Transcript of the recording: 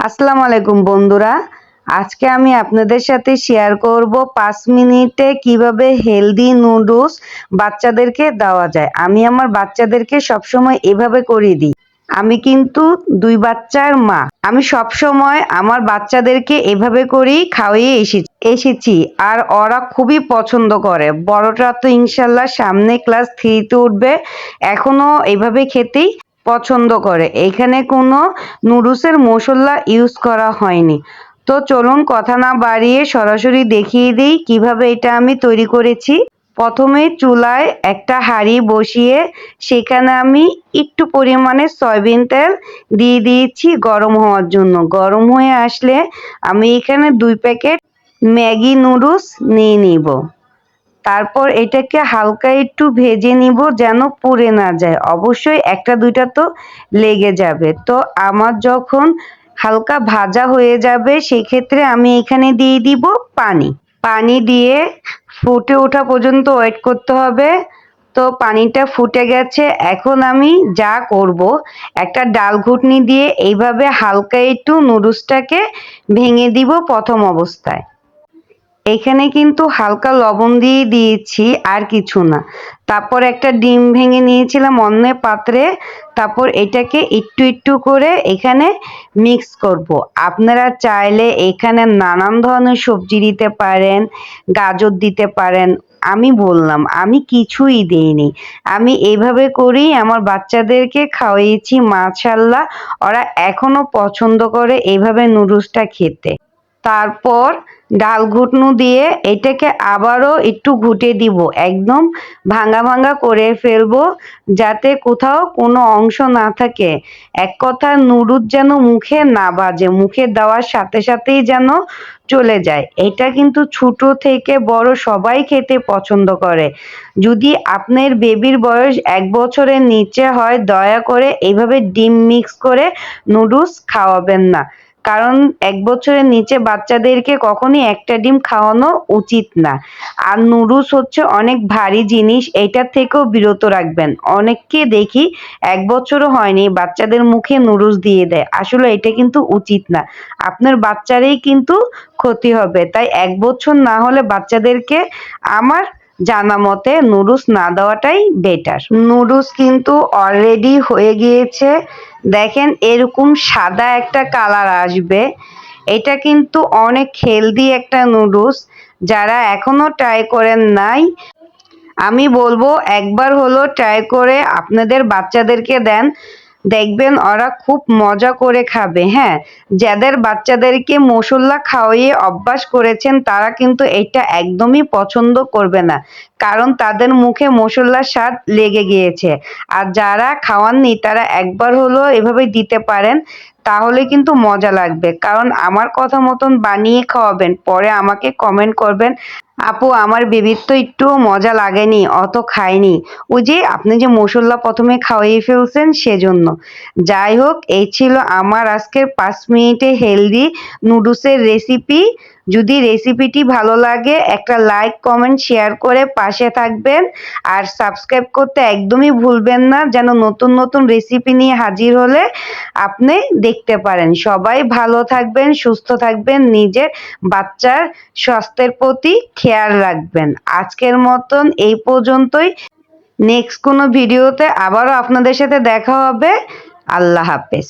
আসসালামু আলাইকুম বন্ধুরা। আজকে আমি আপনাদের সাথে শেয়ার করব 5 মিনিটে কিভাবে হেলদি নুডলস বাচ্চাদেরকে দেওয়া যায়। আমি আমার বাচ্চাদেরকে সবসময় এভাবে করে দিই। আমি কিন্তু 2 বাচ্চার মা। আমি সবসময় আমার বাচ্চাদেরকে এভাবে করেই খাওয়িয়ে এসেছি আর ওরা খুবই পছন্দ করে। বড়টা তো ইনশাল্লাহ সামনে ক্লাস 3 তে উঠবে, এখনো এভাবে খেতেই পছন্দ করে। এখানে কোনো নুডলসের মশলা ইউজ করা হয়নি। তো চলুন কথা না বাড়িয়ে সরাসরি দেখিয়ে দিই কিভাবে এটা আমি তৈরি করেছি। প্রথমে চুলায় একটা হাঁড়ি বসিয়ে সেখানে আমি একটু পরিমাণে সয়াবিন তেল দিয়ে দিয়েছি গরম হওয়ার জন্য। গরম হয়ে আসলে আমি এখানে 2 প্যাকেট ম্যাগি নুডলস নিয়ে নিব। তারপর এটাকে হালকা একটু ভেজে নিব যেন পুড়ে না যায়। অবশ্যই একটা দুইটা তো লেগে যাবে। তো আমার যখন হালকা ভাজা হয়ে যাবে সেক্ষেত্রে আমি এখানে দিয়ে দিব পানি। পানি দিয়ে ফুটে ওঠা পর্যন্ত ওয়েট করতে হবে। তো পানিটা ফুটে গেছে, এখন আমি যা করব, একটা ডাল ঘুটনি দিয়ে এইভাবে হালকা একটু নুডলসটাকে ভেঙে দিব প্রথম অবস্থায়। এখানে কিন্তু হালকা লবণ দিয়ে দিয়েছি, আর কিছু না। তারপর একটা ডিম ভেঙে নিয়েছিলাম অন্য পাত্রে। তারপর এটাকে একটু একটু করে এখানে মিক্স করব। আপনারা চাইলে এখানে নানান ধরনের সবজি দিতে পারেন, গাজর দিতে পারেন। আমি বললাম আমি কিছুই দেইনি, আমি এইভাবে করেই আমার বাচ্চাদেরকে খাওয়িয়েছি। মাশাআল্লাহ, ওরা এখনো পছন্দ করে এইভাবে নুডলসটা খেতে। তারপর ডাল ঘুটনু দিয়ে এটাকে আবারও একটু ঘুটে দিব, একদম ভাঙা ভাঙা করে ফেলবো যাতে কোথাও কোনো অংশ না থাকে। এক কথায় নুডলস যেন মুখে না বাজে, মুখে দেওয়ার সাথে সাথেই যেন চলে যায়। এটা কিন্তু ছোট থেকে বড় সবাই খেতে পছন্দ করে। যদি আপনার বেবির বয়স 1 বছরের নিচে হয় দয়া করে এইভাবে ডিম মিক্স করে নুডলস খাওয়াবেন না, কারণ 1 বছরের নিচে বাচ্চাদেরকে কখনই একটা ডিম খাওয়ানো উচিত না। আর নুডলস হচ্ছে অনেক ভারী জিনিস, এটার থেকেও বিরত রাখবেন। অনেককে দেখি 1 বছরও হয়নি বাচ্চাদের মুখে নুডলস দিয়ে দেয়, আসলে এটা কিন্তু উচিত না। আপনার বাচ্চারই কিন্তু ক্ষতি হবে। তাই 1 বছর না হলে বাচ্চাদেরকে আমার জানা মতে নুডলস না দেওয়াটাই বেটার। নুডলস কিন্তু অলরেডি হয়ে গিয়েছে, দেখেন এরকম সাদা একটা কালার আসবে। এটা কিন্তু অনেক হেলদি একটা নুডলস। যারা এখনো ট্রাই করেন নাই, আমি বলবো একবার হলো ট্রাই করে আপনাদের বাচ্চাদেরকে দেন, দেখবেন ওরা খুব মজা করে খাবে। হ্যাঁ, যাদের বাচ্চাদেরকে মশলা খাওয়িয়ে অভ্যাস করেছেন তারা কিন্তু এটা একদমই পছন্দ করবে না, কারণ তাদের মুখে মশলার স্বাদ লেগে গিয়েছে। আর যারা খাওয়াননি তারা একবার হলো এভাবে দিতে পারেন, তাহলে কিন্তু মজা লাগবে। কারণ আমার কথা মতন বানিয়ে খাওয়াবেন, পরে আমাকে কমেন্ট করবেন, আপু আমার বেবির তো একটুও মজা লাগেনি, অত খায়নি, ওই যে আপনি যে মশলা প্রথমে খাওয়িয়ে ফেলছেন সেজন্য। যাই হোক, এই ছিল আমার আজকের 5 মিনিটে হেলদি নুডলসের রেসিপি। যদি রেসিপিটি ভালো লাগে একটা লাইক কমেন্ট শেয়ার করে পাশে থাকবেন, আর সাবস্ক্রাইব করতে একদমই ভুলবেন না, যেন নতুন নতুন রেসিপি নিয়ে হাজির হলে আপনি দেখতে পারেন। সবাই ভালো থাকবেন, সুস্থ থাকবেন, নিজের বাচ্চার স্বাস্থ্যের প্রতি খেয়াল রাখবেন। আজকের মতন এই পর্যন্তই। নেক্সট কোনো ভিডিওতে আবারও আপনাদের সাথে দেখা হবে। আল্লাহ হাফেজ।